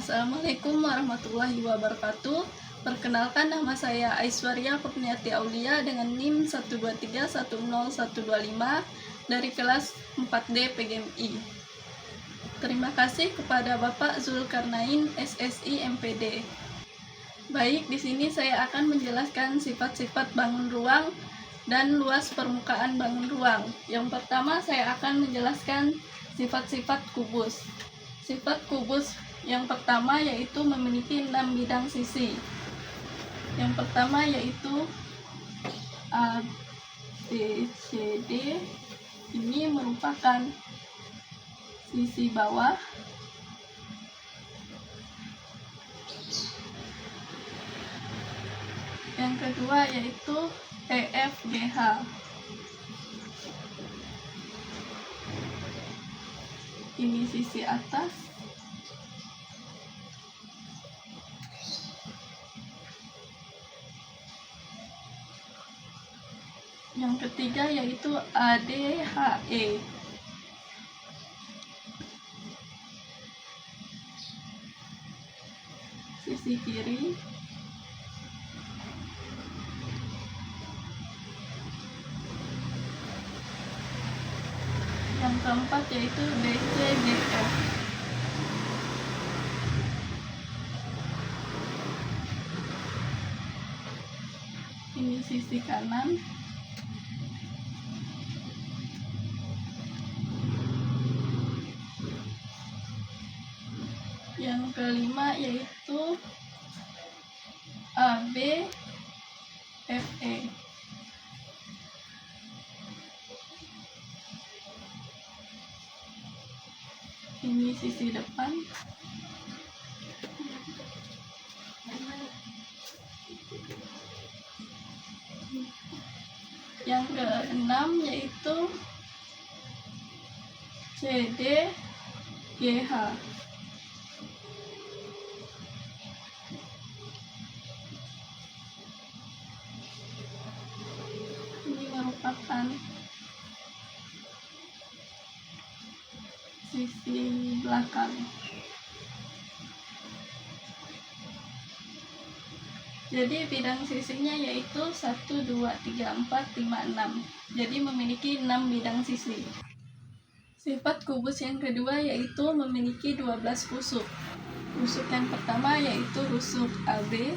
Assalamualaikum warahmatullahi wabarakatuh. Perkenalkan, nama saya Aiswarya Kurniati Aulia dengan NIM 123101125 dari kelas 4D PGMI. Terima kasih kepada Bapak Zulkarnain SSI MPD. Baik, di sini saya akan menjelaskan sifat-sifat bangun ruang dan luas permukaan bangun ruang. Yang pertama, saya akan menjelaskan sifat-sifat kubus. Sifat kubus yang pertama yaitu memiliki 6 bidang sisi. Yang pertama yaitu A, B, C, D. Ini merupakan sisi bawah. Yang kedua yaitu E, F, G, H. Ini sisi atas. Yang ketiga yaitu A, D, H, E. Sisi kiri. Yang keempat yaitu B, C, D, F. Ini sisi kanan. Yang kelima yaitu A, B, F, E. Ini sisi depan. Yang keenam yaitu C, D, G, H. Ini merupakan sisi belakang. Jadi bidang sisinya yaitu 1, 2, 3, 4, 5, 6. Jadi memiliki 6 bidang sisi. Sifat kubus yang kedua yaitu memiliki 12 rusuk. Rusuk yang pertama yaitu rusuk AB.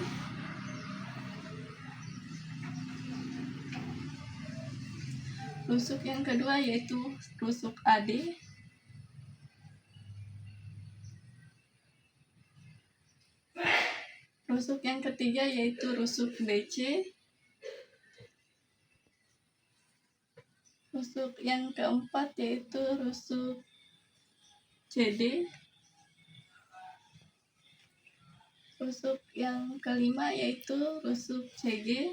Rusuk yang kedua yaitu rusuk AD. Rusuk yang ketiga yaitu rusuk BC. Rusuk yang keempat yaitu rusuk CD. Rusuk yang kelima yaitu rusuk CG.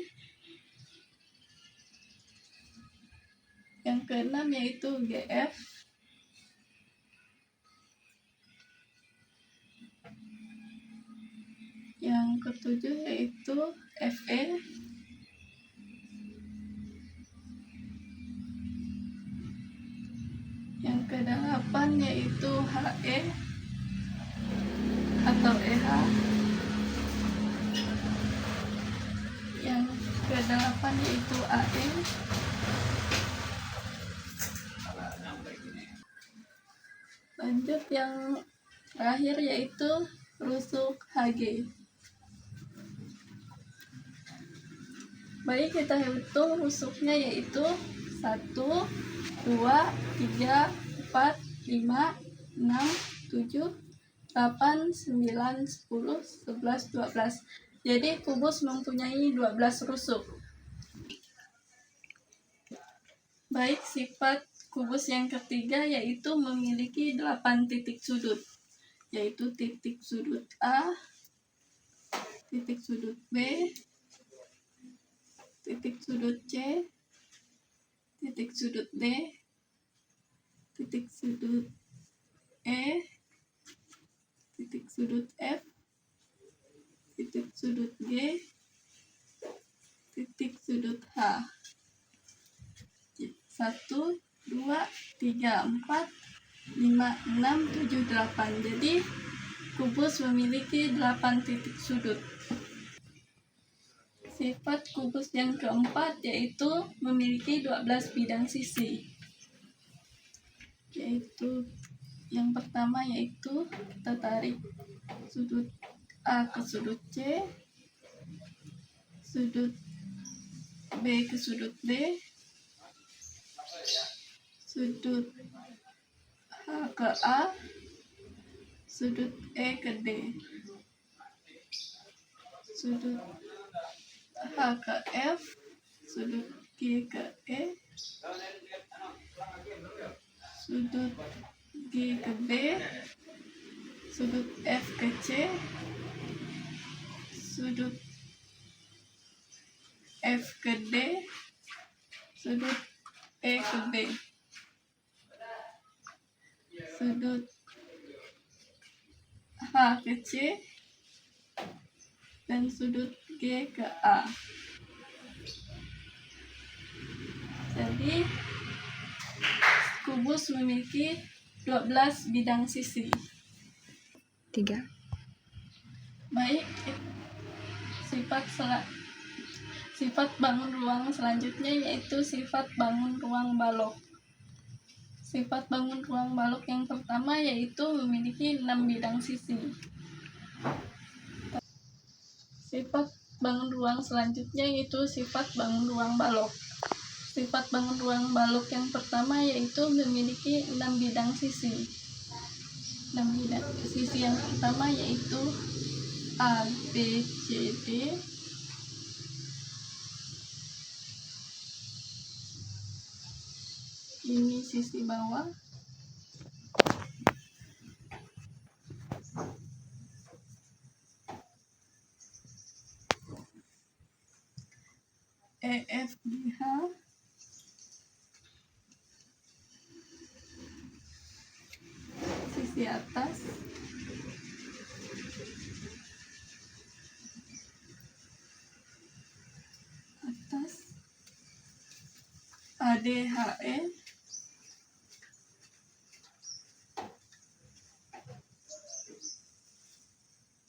Yang keenam yaitu GF. Yang ketujuh yaitu FE. Yang kedelapan yaitu HE atau EH. Yang kedelapan yaitu AE. Lanjut yang terakhir yaitu rusuk HG. Baik, kita hitung rusuknya yaitu 1, 2, 3, 4, 5, 6, 7, 8, 9, 10, 11, 12. Jadi kubus mempunyai 12 rusuk. Baik, sifat kubus yang ketiga yaitu memiliki 8 titik sudut, yaitu titik sudut A, titik sudut B, titik sudut C, titik sudut D, titik sudut E, titik sudut F, titik sudut G, titik sudut H. 1, 2, 3, 4, 5, 6, 7, 8. Jadi kubus memiliki 8 titik sudut. Sifat kubus yang keempat yaitu memiliki 12 bidang sisi. Yaitu yang pertama yaitu kita tarik sudut A ke sudut C, sudut B ke sudut D, sudut H ke A, sudut E ke D, sudut H ke F, sudut G ke E, sudut G ke B, sudut F ke C, sudut F ke D, sudut E ke B, sudut H ke C, dan sudut G ke A. Jadi kubus memiliki 12 bidang sisi. 3. Baik, sifat bangun ruang selanjutnya yaitu sifat bangun ruang balok. Sifat bangun ruang balok yang pertama yaitu memiliki 6 bidang sisi. Sifat bangun ruang selanjutnya yaitu sifat bangun ruang balok. Sifat bangun ruang balok yang pertama yaitu memiliki 6 bidang sisi. 6 bidang sisi yang pertama yaitu A, B, C, D. Ini sisi bawah. E, F, G, H. Sisi atas. A, D, H, E.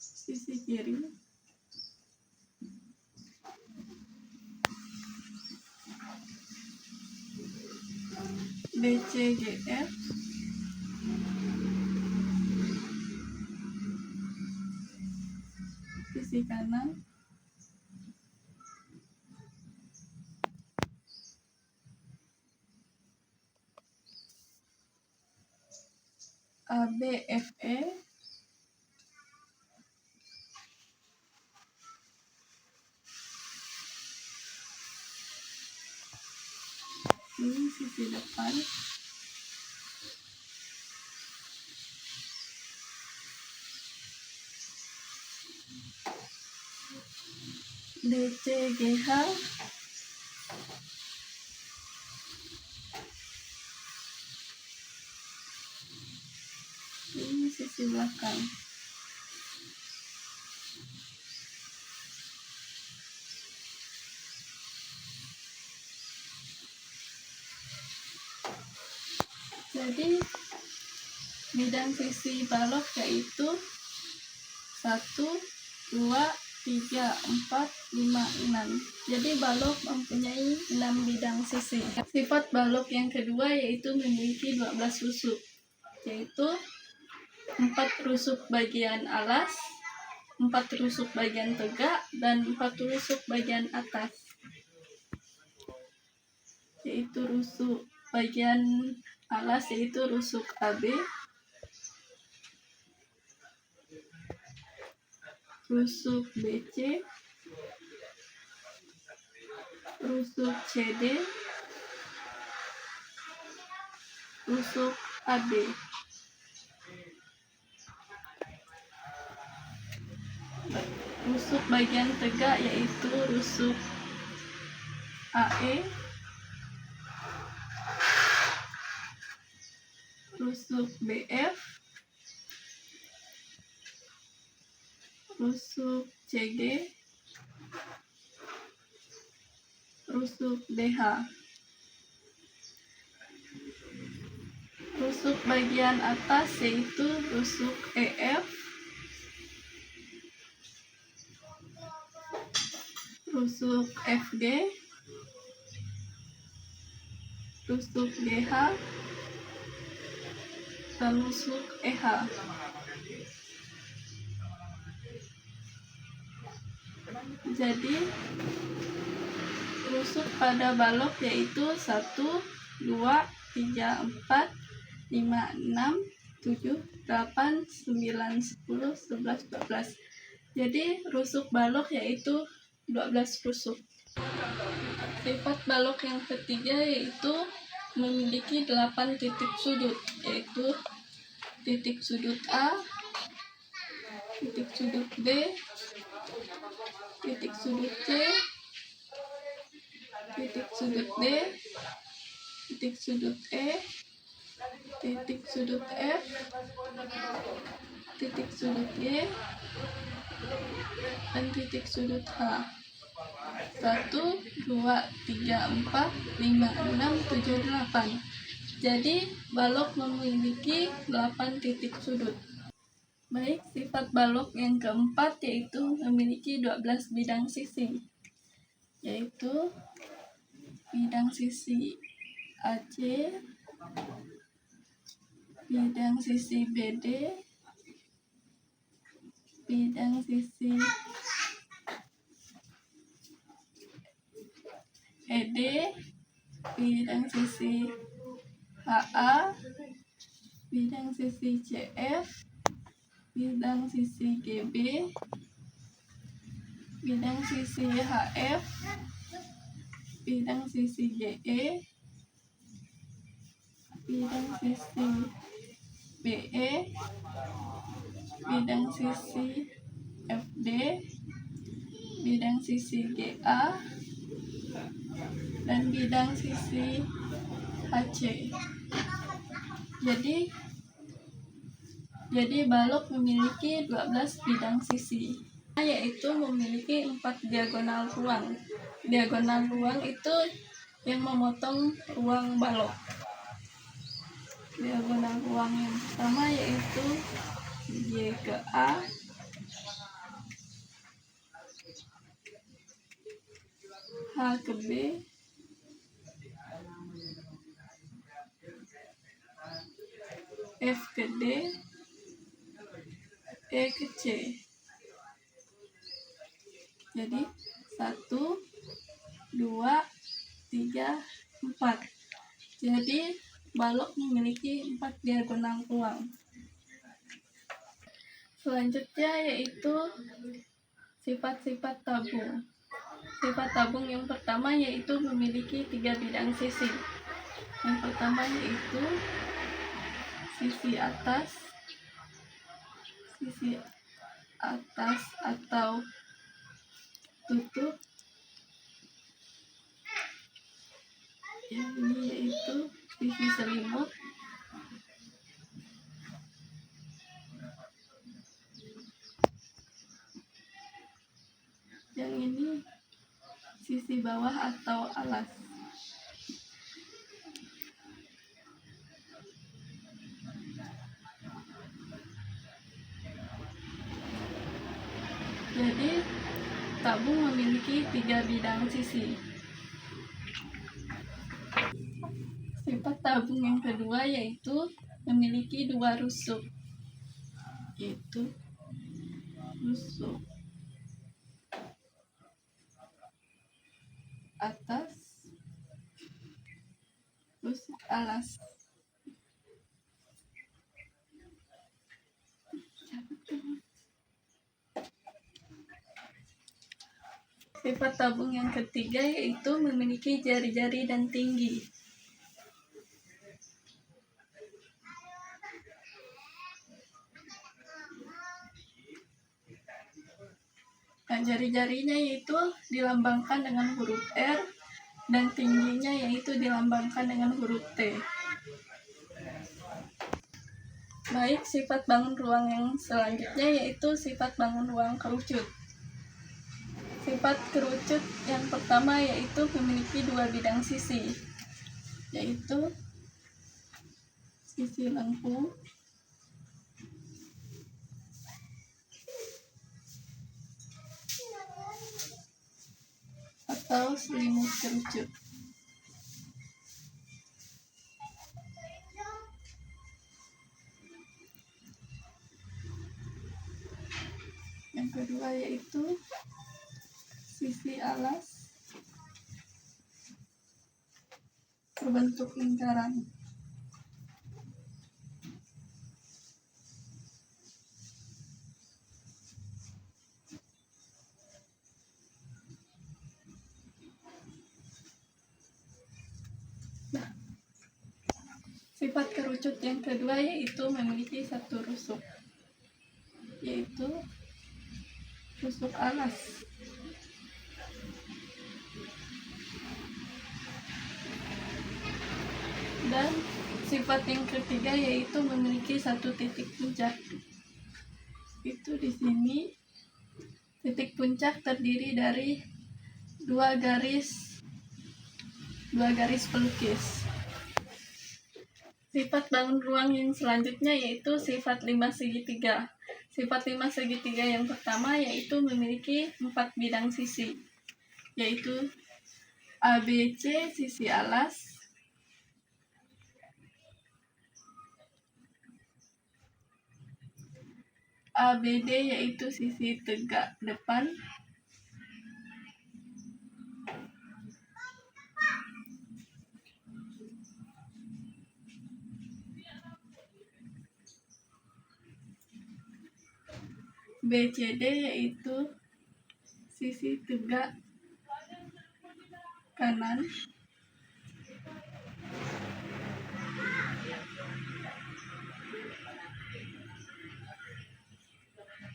Sisi kiri. B, C, G, F. Sisi kanan. A, B, F, E. Ini sisi depan. D, C, G, H. Ini sisi belakang. Jadi bidang sisi balok yaitu 1, 2, 3, 4, 5, 6. Jadi balok mempunyai 6 bidang sisi. Sifat balok yang kedua yaitu memiliki 12 rusuk, yaitu 4 rusuk bagian alas, 4 rusuk bagian tegak, dan 4 rusuk bagian atas. Yaitu rusuk bagian alas yaitu rusuk AB, rusuk BC, rusuk CD, rusuk AD. Rusuk bagian tegak yaitu rusuk AE, rusuk BF, rusuk CG, rusuk DH. Rusuk bagian atas yaitu rusuk EF, rusuk FG, rusuk GH, dan rusuk EH. Jadi rusuk pada balok yaitu 1, 2, 3, 4, 5, 6, 7, 8, 9, 10, 11, 12. Jadi rusuk balok yaitu 12 rusuk. Sifat balok yang ketiga yaitu memiliki 8 titik sudut, yaitu titik sudut A, titik sudut B, titik sudut C, titik sudut D, titik sudut E, titik sudut F, titik sudut Y, dan titik sudut H. 1, 2, 3, 4, 5, 6, 7, 8. Jadi balok memiliki 8 titik sudut. Baik, sifat balok yang keempat yaitu memiliki 12 bidang sisi, yaitu bidang sisi AC, bidang sisi BD, bidang sisi ED, bidang sisi HA, bidang sisi CF, bidang sisi GB, bidang sisi HF, bidang sisi GE, bidang sisi BE, bidang sisi FD, bidang sisi GA, dan bidang sisi HC. Jadi balok memiliki 12 bidang sisi, yaitu memiliki 4 diagonal ruang. Diagonal ruang itu yang memotong ruang balok. Diagonal ruang yang pertama yaitu Y ke A, H ke B, F ke D, E ke C. Jadi 1, 2, 3, 4. Jadi balok memiliki 4 diagonal ruang. Selanjutnya yaitu sifat-sifat tabung. Sifat tabung yang pertama yaitu memiliki 3 bidang sisi. Yang pertama yaitu sisi atas atau tutup. Yang ini yaitu sisi selimut. Yang ini sisi bawah atau alas. Jadi tabung memiliki 3 bidang sisi. Sifat tabung yang kedua yaitu memiliki 2 rusuk, yaitu rusuk atas, rusuk alas. Sifat tabung yang ketiga yaitu memiliki jari-jari dan tinggi. Nah, jari-jarinya yaitu dilambangkan dengan huruf R dan tingginya yaitu dilambangkan dengan huruf T. Baik, sifat bangun ruang yang selanjutnya yaitu sifat bangun ruang kerucut. Sifat kerucut yang pertama yaitu memiliki 2 bidang sisi, yaitu sisi lengkung atau selimut kerucut. Yang kedua yaitu sisi alas berbentuk lingkaran. Sifat kerucut yang kedua yaitu memiliki satu rusuk, yaitu rusuk alas. Dan sifat yang ketiga yaitu memiliki satu titik puncak. Itu di sini titik puncak terdiri dari dua garis pelukis. Sifat bangun ruang yang selanjutnya yaitu sifat 5 segitiga. Sifat 5 segitiga yang pertama yaitu memiliki 4 bidang sisi, yaitu ABC sisi alas, ABD yaitu sisi tegak depan, BCD yaitu sisi tegak kanan,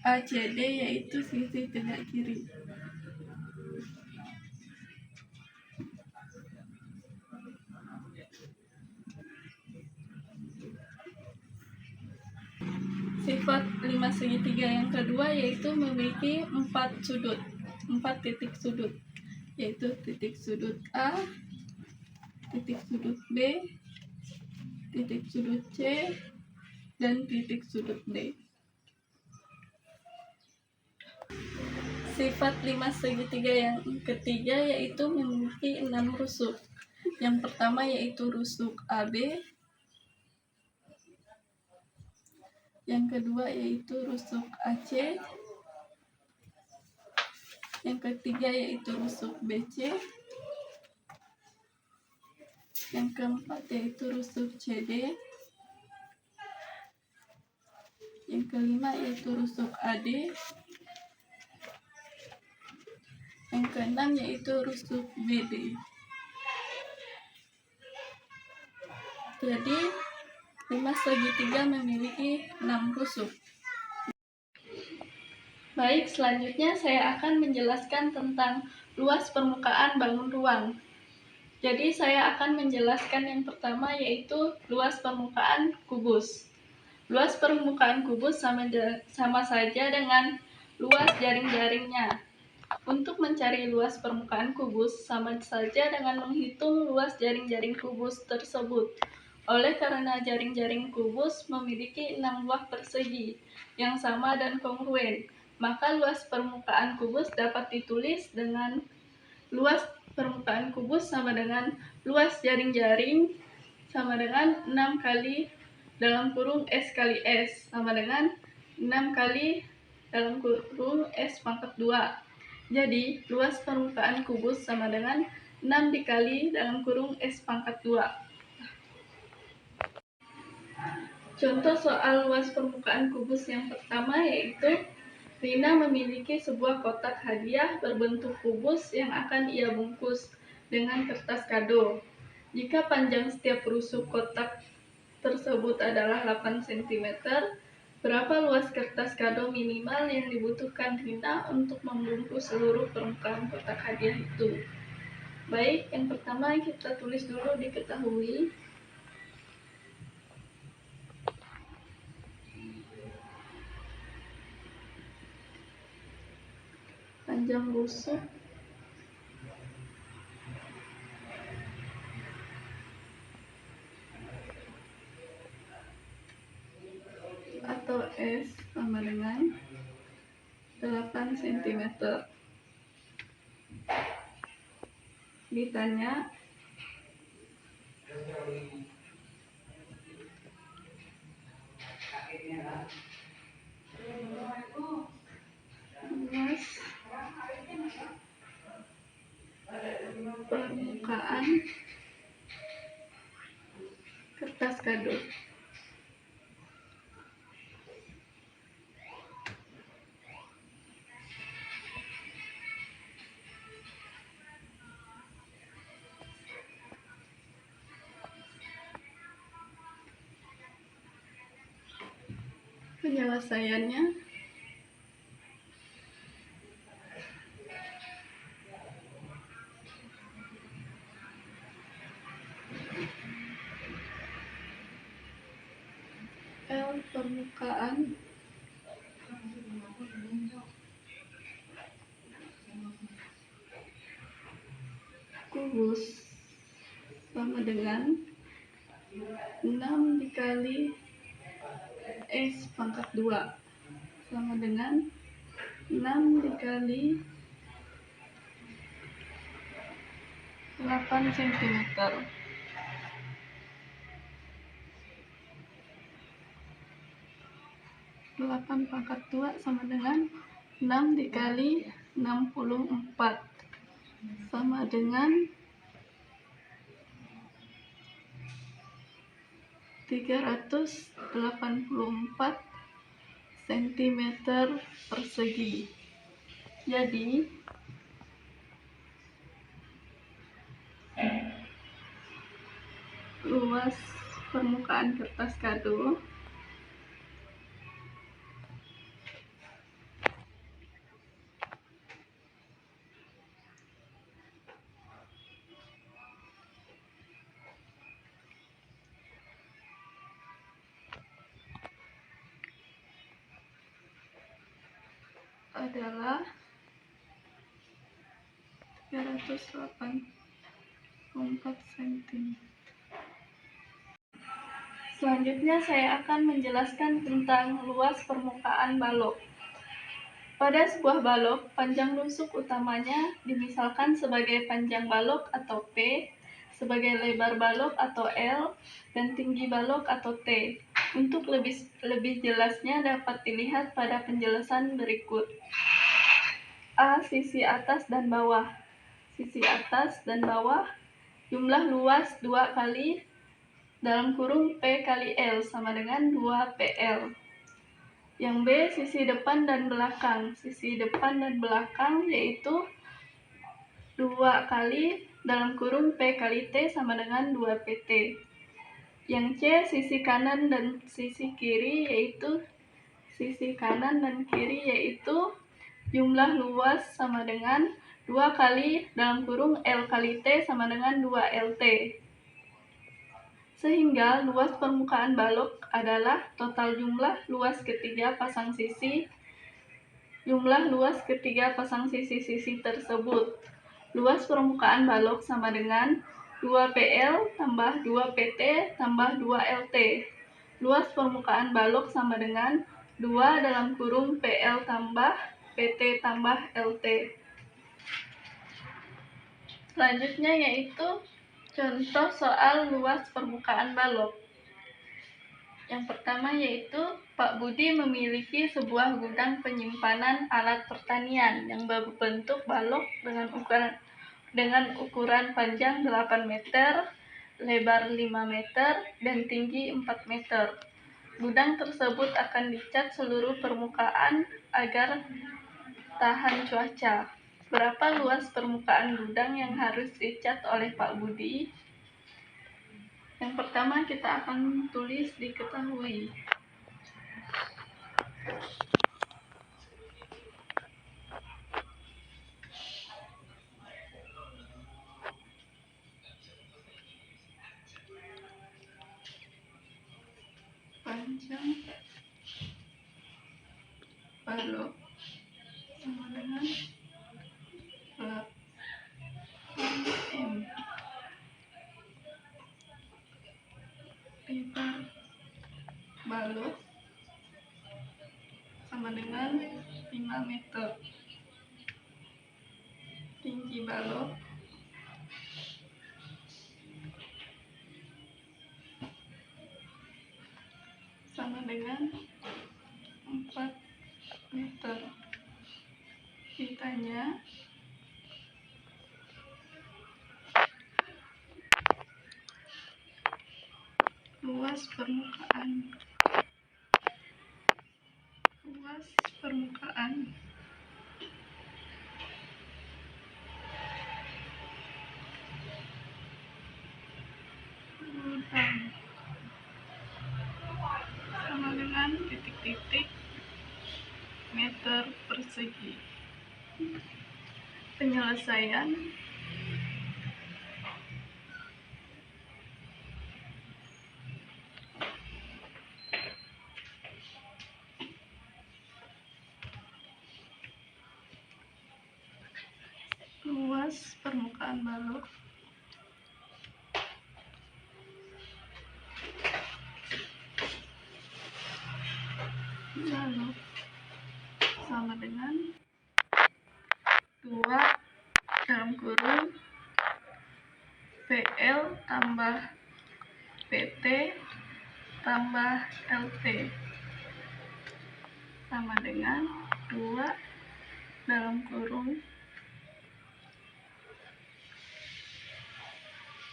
ACD yaitu sisi tegak kiri. Sifat 5 segitiga yang kedua yaitu memiliki 4 titik sudut, yaitu titik sudut A, titik sudut B, titik sudut C, dan titik sudut D. Sifat 5 segitiga yang ketiga yaitu memiliki 6 rusuk. Yang pertama yaitu rusuk AB, yang kedua yaitu rusuk AC, yang ketiga yaitu rusuk BC, yang keempat yaitu rusuk CD, yang kelima yaitu rusuk AD, yang keenam yaitu rusuk BD. Jadi 5 segitiga memiliki 6 rusuk. Baik, selanjutnya saya akan menjelaskan tentang luas permukaan bangun ruang. Jadi saya akan menjelaskan yang pertama yaitu luas permukaan kubus. Luas permukaan kubus sama saja dengan luas jaring-jaringnya. Untuk mencari luas permukaan kubus sama saja dengan menghitung luas jaring-jaring kubus tersebut. Oleh karena jaring-jaring kubus memiliki 6 buah persegi yang sama dan kongruen, maka luas permukaan kubus dapat ditulis dengan luas permukaan kubus sama dengan luas jaring-jaring sama dengan 6 kali dalam kurung S kali S sama dengan 6 kali dalam kurung S pangkat 2. Jadi, luas permukaan kubus sama dengan 6 dikali dalam kurung S pangkat 2. Contoh soal luas permukaan kubus yang pertama yaitu Rina memiliki sebuah kotak hadiah berbentuk kubus yang akan ia bungkus dengan kertas kado. Jika panjang setiap rusuk kotak tersebut adalah 8 cm, berapa luas kertas kado minimal yang dibutuhkan Rina untuk membungkus seluruh permukaan kotak hadiah itu? Baik, yang pertama kita tulis dulu diketahui. Panjang rusuk atau S sama dengan 8 cm. ditanya luas permukaan kertas kado. Penyelesaiannya L permukaan kubus sama dengan 6 dikali S pangkat 2 sama dengan 6 dikali 8 cm. 8 pangkat 2 sama dengan 6 dikali 64 sama dengan 384 cm persegi. Jadi luas permukaan kertas kado adalah 384 cm. Selanjutnya saya akan menjelaskan tentang luas permukaan balok. Pada sebuah balok, panjang rusuk utamanya dimisalkan sebagai panjang balok atau P, sebagai lebar balok atau L, dan tinggi balok atau T. Untuk lebih jelasnya dapat dilihat pada penjelasan berikut. A. Sisi atas dan bawah. Sisi atas dan bawah, jumlah luas 2 kali dalam kurung P kali L sama dengan 2PL. Yang B, sisi depan dan belakang. Sisi depan dan belakang yaitu 2 kali dalam kurung P kali T sama dengan 2PT. Yang C, sisi kanan dan sisi kiri yaitu sisi kanan dan kiri yaitu jumlah luas sama dengan 2 kali dalam kurung L kali T sama dengan 2LT. Sehingga luas permukaan balok adalah total jumlah luas ketiga pasang sisi sisi tersebut. Luas permukaan balok sama dengan 2PL tambah 2PT tambah 2LT. Luas permukaan balok sama dengan 2 dalam kurung PL tambah PT tambah LT. Selanjutnya yaitu contoh soal luas permukaan balok. Yang pertama yaitu Pak Budi memiliki sebuah gudang penyimpanan alat pertanian yang berbentuk balok dengan ukuran panjang 8 meter, lebar 5 meter, dan tinggi 4 meter. Gudang tersebut akan dicat seluruh permukaan agar tahan cuaca. Berapa luas permukaan gudang yang harus dicat oleh Pak Budi? Yang pertama kita akan tulis diketahui. Panjang balok sama dengan 8 m. Lebar balok sama dengan 5 meter. Tinggi balok Ditanya, luas permukaan lubang sama dengan titik-titik meter persegi. Penyelesaian luas permukaan balok sama dengan 2 dalam kurung PL tambah PT tambah LT sama dengan 2 dalam kurung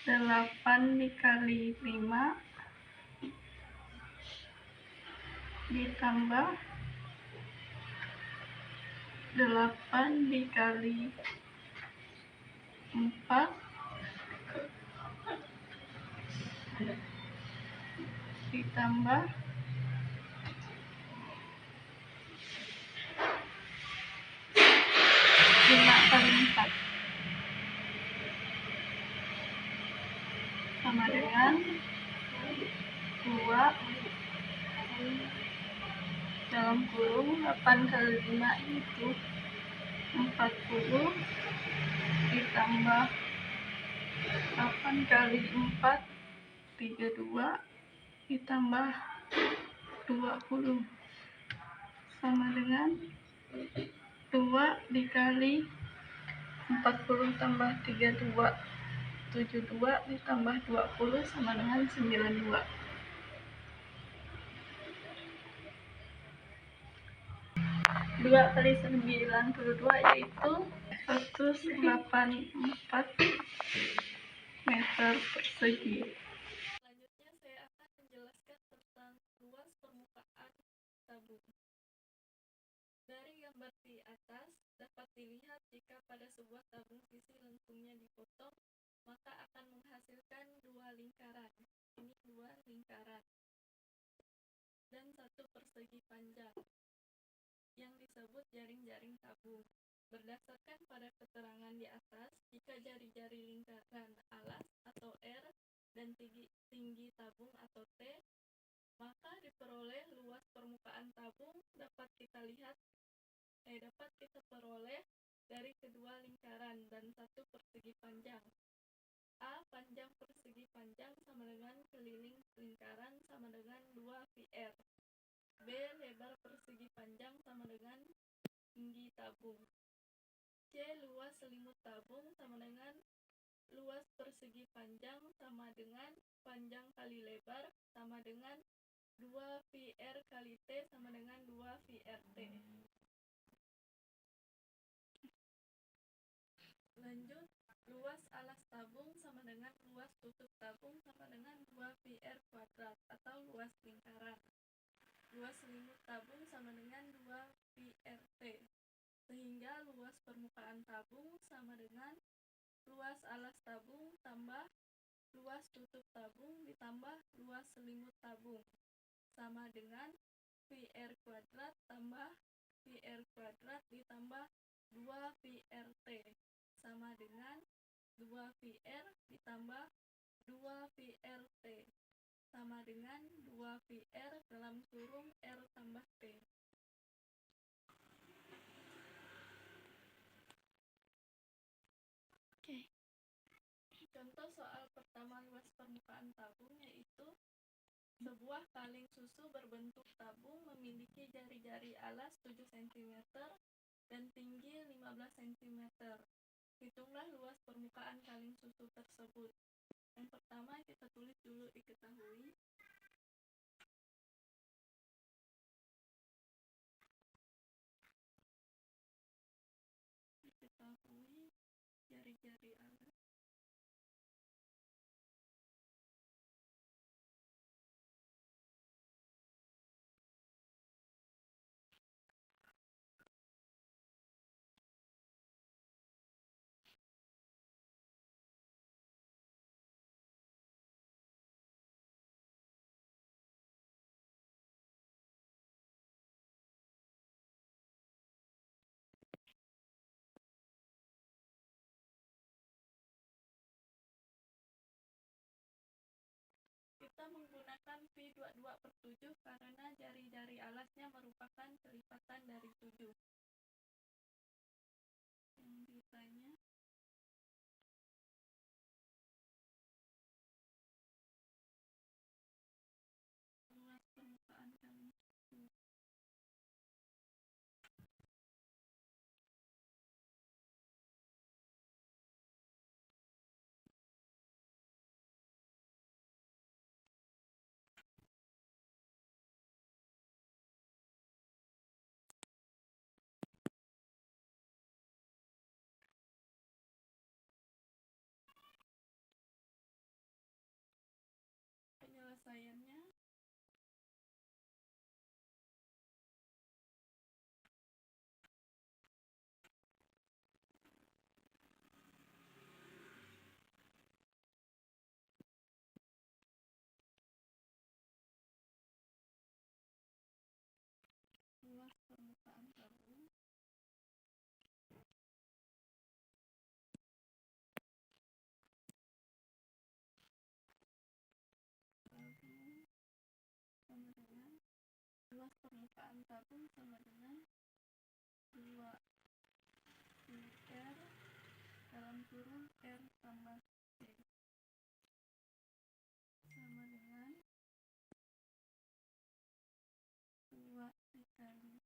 8 dikali 5 ditambah 8 dikali 4 ditambah 5 kali 4 sama dengan 2 dalam kurung 8 kali 5 itu 40 ditambah 8 kali 4 32 ditambah 20 sama dengan 2 dikali 40 tambah 32 72 ditambah 20 sama dengan 92. 2 kali 92 yaitu 184 meter persegi. Selanjutnya saya akan menjelaskan tentang luas permukaan tabung. Dari gambar di atas dapat dilihat jika pada sebuah tabung sisi lengkungnya dipotong, maka akan menghasilkan 2 lingkaran. Ini 2 lingkaran dan 1 persegi panjang yang disebut jaring-jaring tabung. Berdasarkan pada keterangan di atas, jika jari-jari lingkaran alas atau R dan tinggi tabung atau T, maka diperoleh luas permukaan tabung dapat kita peroleh dari kedua lingkaran dan 1 persegi panjang. A. Panjang persegi panjang sama dengan keliling lingkaran sama dengan 2 VR. B. Lebar persegi panjang sama dengan tinggi tabung. C. Luas selimut tabung sama dengan luas persegi panjang sama dengan panjang kali lebar sama dengan 2 VR kali T sama dengan 2 VRT. Lanjut, luas alas tabung sama dengan luas tutup tabung sama dengan 2 VR kuadrat atau luas lingkaran. Luas selimut tabung sama dengan 2 VRT, sehingga luas permukaan tabung sama dengan luas alas tabung tambah luas tutup tabung ditambah luas selimut tabung sama dengan VR kuadrat tambah VR kuadrat ditambah 2 VRT sama dengan 2 VR ditambah 2 VRT sama dengan 2 VR dalam kurung R tambah T. Oke. Contoh soal pertama luas permukaan tabung yaitu sebuah kaleng susu berbentuk tabung memiliki jari-jari alas 7 cm dan tinggi 15 cm. Hitunglah luas permukaan kaleng susu tersebut. Yang pertama kita tulis dulu diketahui. diketahui jari-jari alas. Kita menggunakan Pi22/7 karena jari-jari alasnya merupakan kelipatan dari 7. Yang ditanya luas permukaan kali susu. Penyelesaiannya luas permukaan tabung sama dengan luas permukaan tabung sama dengan 2 R dalam kurung R tambah C sama dengan 2 dikali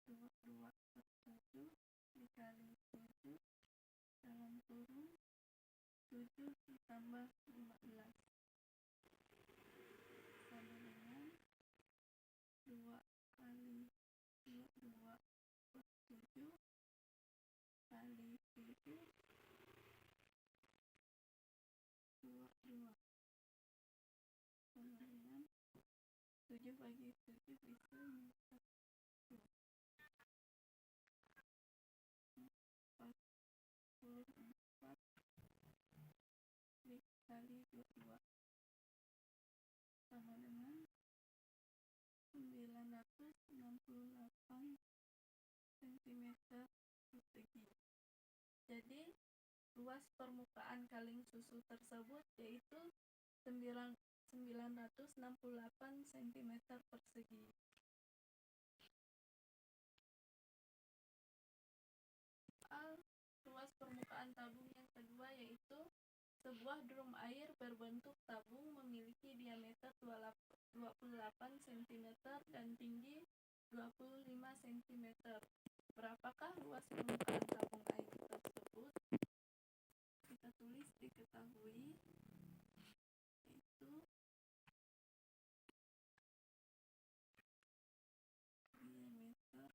22/7 dikali 7 dalam kurung 7 ditambah 15 sama dengan 2 kali 22/7 kali 7 22 sama dengan 7 bagi 7 bisa 44 dikali 22 sama dengan 968 cm persegi. Jadi luas permukaan kaleng susu tersebut yaitu 968 cm persegi. Luas permukaan tabung yang kedua yaitu sebuah drum air berbentuk tabung memiliki diameter 28 cm dan tinggi 25 cm. Berapakah luas permukaan tabung air tersebut? Kita tulis diketahui yaitu diameter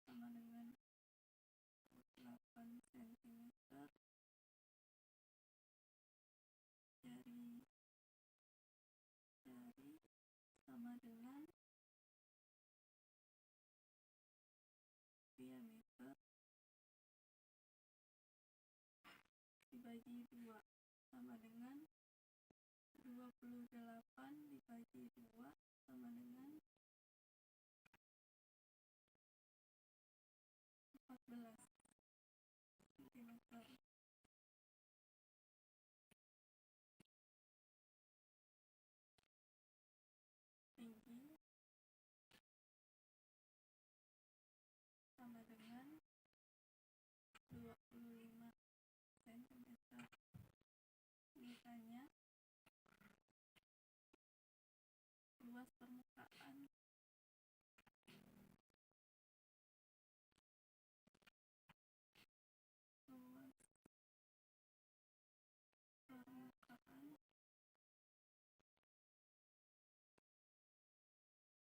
sama dengan 8 cm, jari sama dengan diameter dibagi 2 sama dengan 28 dibagi 2 sama dengan 14 cm. Tinggi sama dengan 25 cm. Ditanya luas permukaan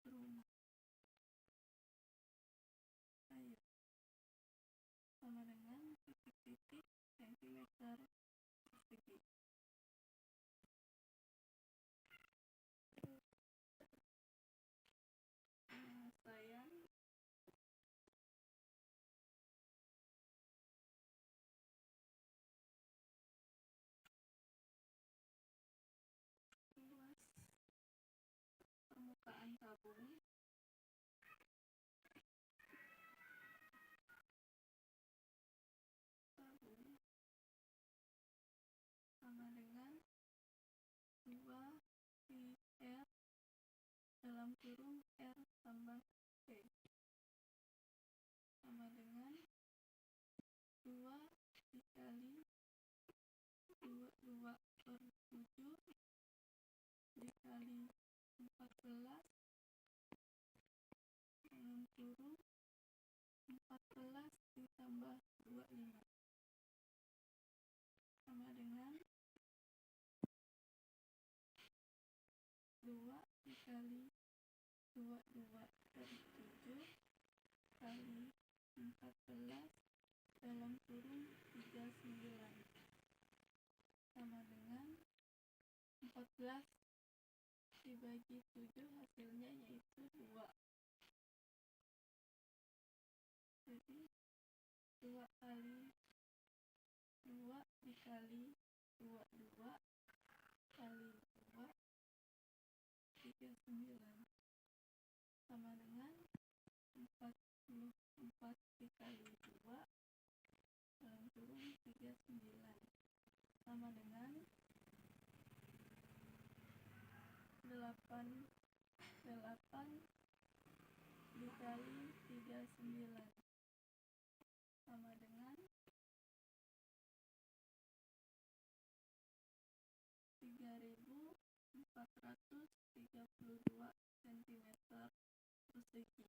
drum titik sentimeter persegi. Penyelesaian luas permukaan tabung sama dengan 2 pi R dalam kurung R tambah P sama dengan 2 dikali 22/7 dikali 14 dalam kurung 14 ditambah 25 sama dengan 2 dikali 22/7 kali 14 dalam kurung 39 sama dengan 14 dibagi 7 hasilnya yaitu 2. Jadi 2 kali 2 dikali 22 kali 2 39 sama dengan 44 dikali 2 dalam kurung 39 sama dengan 8 dikali 39 sama dengan 3432 cm persegi.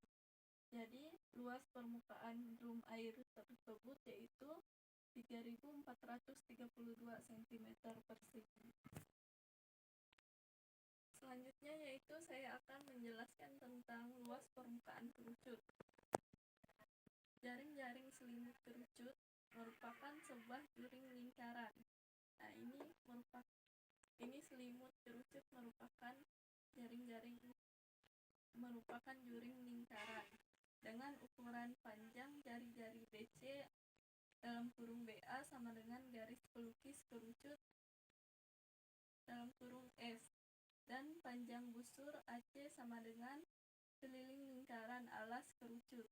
Jadi luas permukaan drum air tersebut yaitu 3432 cm persegi. Selanjutnya yaitu saya akan menjelaskan tentang luas permukaan kerucut. Jaring-jaring selimut kerucut merupakan sebuah juring lingkaran. Nah, ini selimut kerucut merupakan juring lingkaran dengan ukuran panjang jari-jari BC dalam kurung BA sama dengan garis pelukis kerucut dalam kurung S dan panjang busur AC sama dengan keliling lingkaran alas kerucut.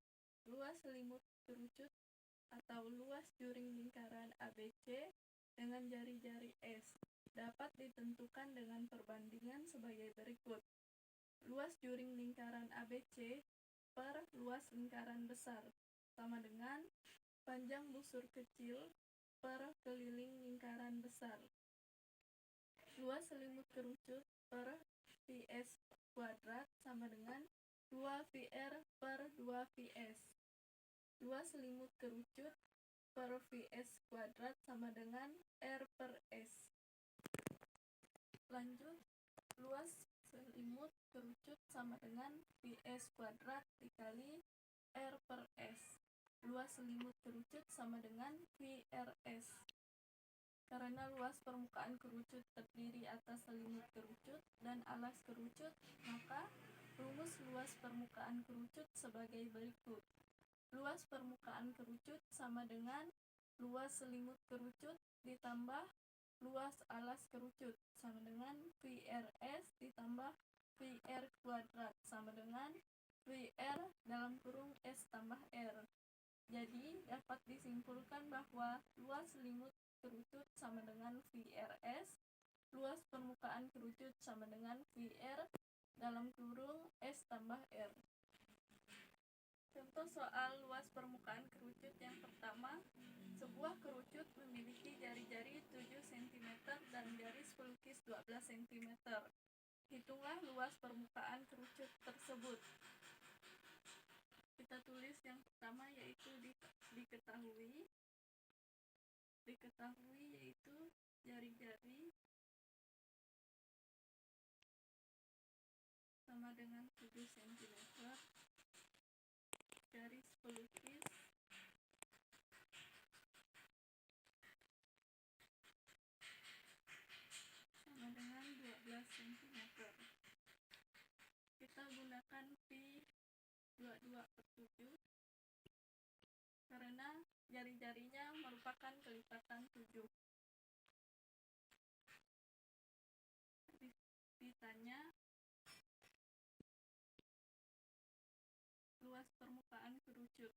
Luas selimut kerucut atau luas juring lingkaran ABC dengan jari-jari S dapat ditentukan dengan perbandingan sebagai berikut. Luas juring lingkaran ABC per luas lingkaran besar sama dengan panjang busur kecil per keliling lingkaran besar. Luas selimut kerucut per Vs kuadrat sama dengan 2VR per 2Vs. Luas selimut kerucut per Vs kuadrat sama dengan R per S. Lanjut, luas selimut kerucut sama dengan Vs kuadrat dikali R per S. Luas selimut kerucut sama dengan VRS. Karena luas permukaan kerucut terdiri atas selimut kerucut dan alas kerucut, maka rumus luas permukaan kerucut sebagai berikut. Luas permukaan kerucut sama dengan luas selimut kerucut ditambah luas alas kerucut sama dengan VRS ditambah VR kuadrat sama dengan VR dalam kurung S tambah R. Jadi dapat disimpulkan bahwa luas selimut kerucut sama dengan VRS, luas permukaan kerucut sama dengan VR dalam kurung S tambah R. Contoh soal luas permukaan kerucut yang pertama, sebuah kerucut memiliki jari-jari 7 cm dan garis pelukis 12 cm. Hitunglah luas permukaan kerucut tersebut. Kita tulis yang pertama yaitu diketahui yaitu jari-jari sama dengan 7 cm, garis pelukis 2/7 karena jari-jarinya merupakan kelipatan 7. Sisanya luas permukaan kerucut.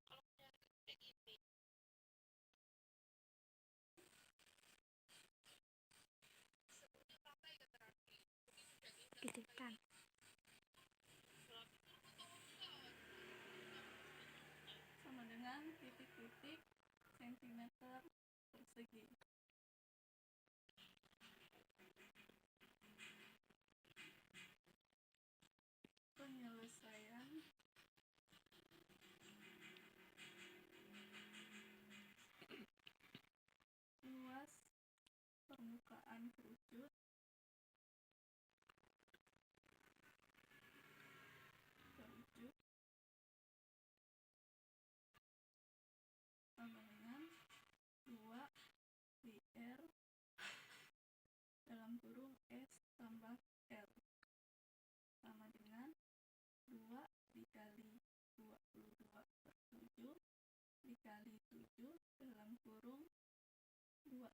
Titipkan. Sama dengan titik-titik sentimeter persegi. Penyelesaian luas permukaan kerucut sama dengan 2 R dalam kurung S tambah L sama dengan 2 dikali 22/7 dikali 7 dalam kurung 12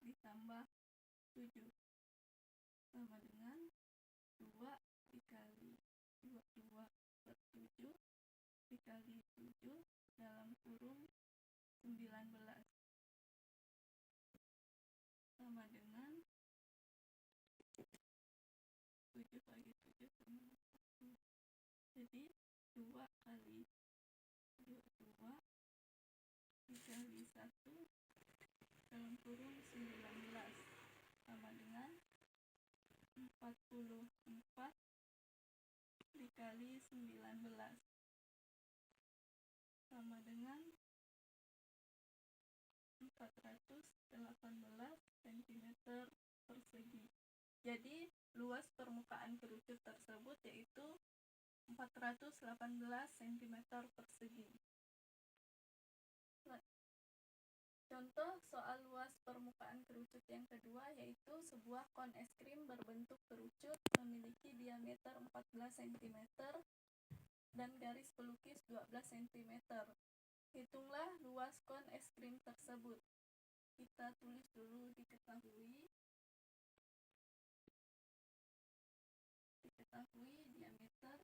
ditambah 7 sama dengan 2 dikali 22/7 dikali 7 dalam kurung 19 sama dengan 7 bagi 7 sama 1. Jadi 2 kali 22 dikali 1 dalam kurung 19 sama dengan 44 dikali 19 sama dengan 418 cm persegi. Jadi luas permukaan kerucut tersebut yaitu 418 cm persegi. Contoh soal luas permukaan kerucut yang kedua yaitu sebuah kon es krim berbentuk kerucut memiliki diameter 14 cm dan garis pelukis 12 cm. Hitunglah luas kon es krim tersebut. Kita tulis dulu diketahui diameter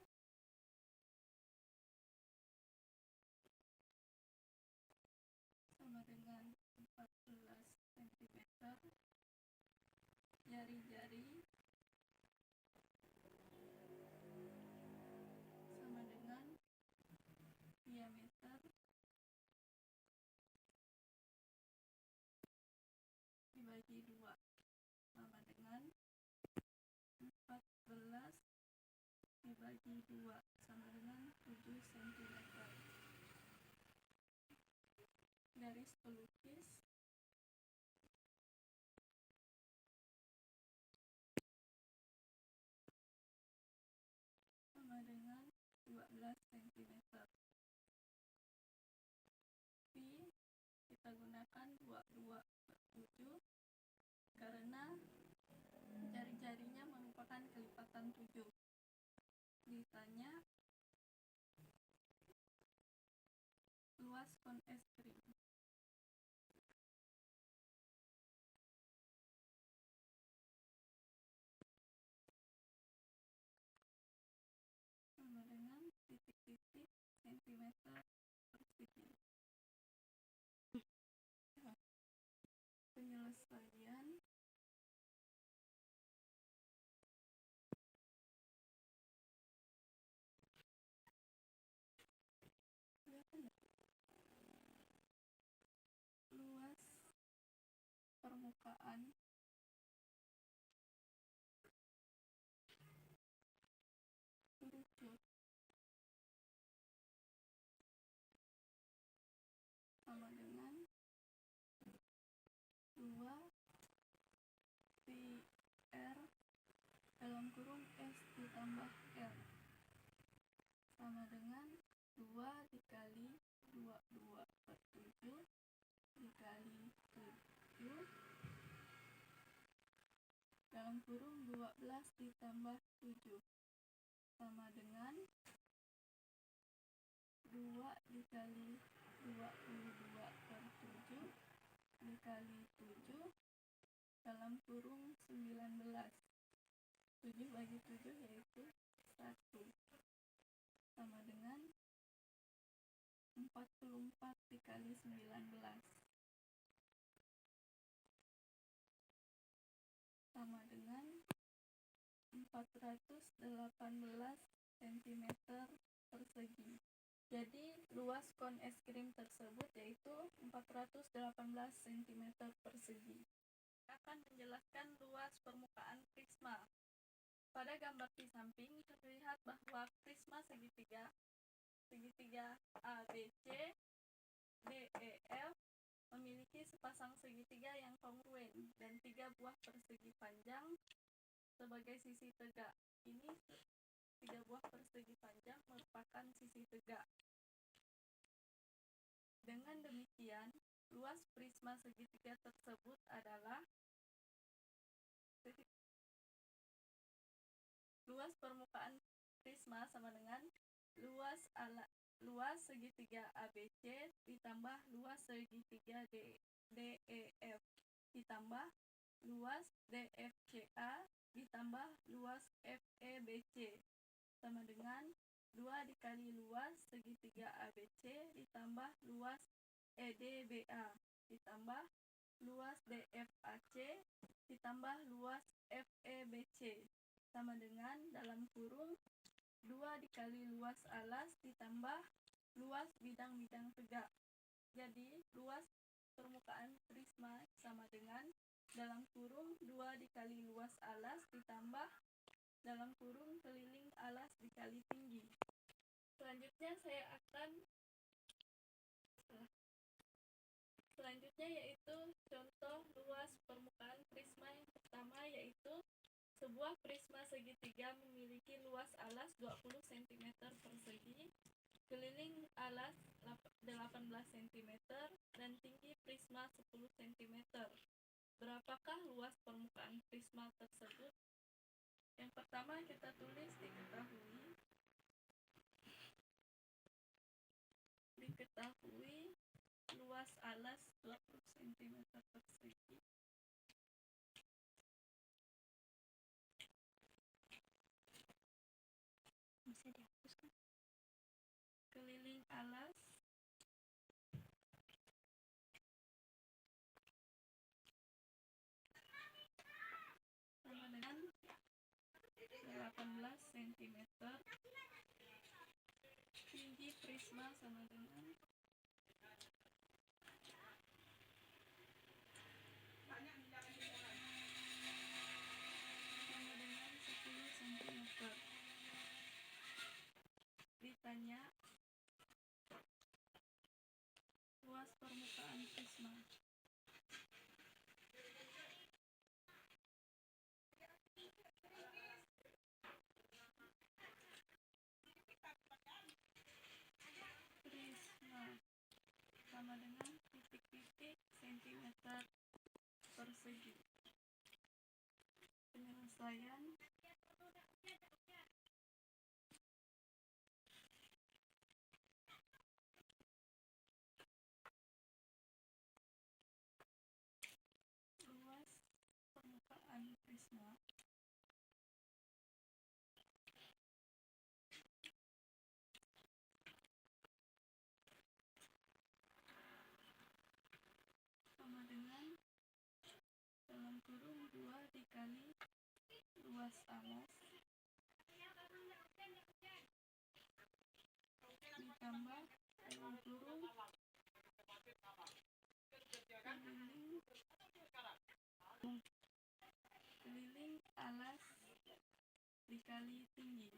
sama dengan 14 cm, jari-jari sama dengan diameter dibagi 2 sama dengan 14 dibagi 2 sama dengan 7 cm. Garis pelukis sama dengan 12 cm. Pi kita gunakan 22/7 karena jari-jarinya merupakan kelipatan 7. Ditanya luas kon es krim. Sama dengan titik-titik sentimeter persegi. Penyelesaian luas permukaan kerucut sama dengan 2 pi R dalam kurung S ditambah L sama dengan 2 dikali 22/7 dikali 7 dalam kurung 12 ditambah 7 sama dengan dikali 22/7 dikali 7 dalam kurung 19. 7 bagi 7 yaitu 1, sama dengan 44 dikali 19, sama dengan 418 cm persegi. Jadi luas kon es krim tersebut yaitu 418 cm persegi. Akan menjelaskan luas permukaan prisma. Pada gambar di samping terlihat bahwa prisma segitiga ABC, DEF memiliki sepasang segitiga yang kongruen dan 3 buah persegi panjang sebagai sisi tegak. Ini 3 buah persegi panjang merupakan sisi tegak. Dengan demikian, luas prisma segitiga tersebut adalah luas permukaan prisma sama dengan luas segitiga ABC ditambah luas segitiga DEF ditambah luas DFCA ditambah luas FEBC sama dengan 2 dikali luas segitiga ABC ditambah luas EDBA ditambah luas DFAC ditambah luas FEBC sama dengan dalam kurung 2 dikali luas alas ditambah luas bidang-bidang tegak. Jadi luas permukaan prisma sama dengan dalam kurung 2 dikali luas alas ditambah dalam kurung keliling alas dikali tinggi. Selanjutnya yaitu contoh luas permukaan prisma yang pertama, yaitu sebuah prisma segitiga memiliki luas alas 20 cm persegi, keliling alas 18 cm, dan tinggi prisma 10 cm. Berapakah luas permukaan prisma tersebut? Yang pertama kita tulis diketahui luas alas 20 cm persegi Bisa dihapuskan. keliling alas sama dengan 18 cm, tinggi prisma sama dengan 10 cm. Ditanya luas permukaan prisma. Prisma sama dengan titik-titik cm persegi. Penyelesaian luas permukaan prisma sama dengan dalam kurung 2 dikali luas alas ditambah dalam kurung keliling alas dikali tinggi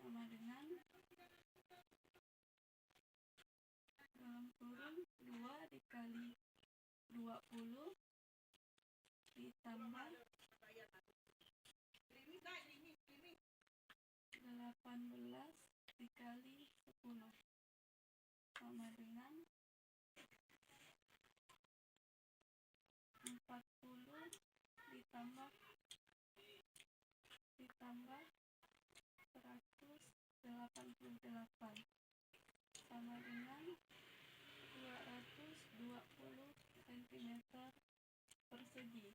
sama dengan dalam kurung 2 dikali 20 ditambah 18 dikali 10 sama dengan 40 ditambah 100 88 sama dengan 220 cm persegi.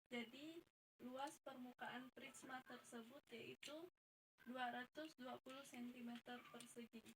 Jadi luas permukaan prisma tersebut yaitu 220 cm persegi.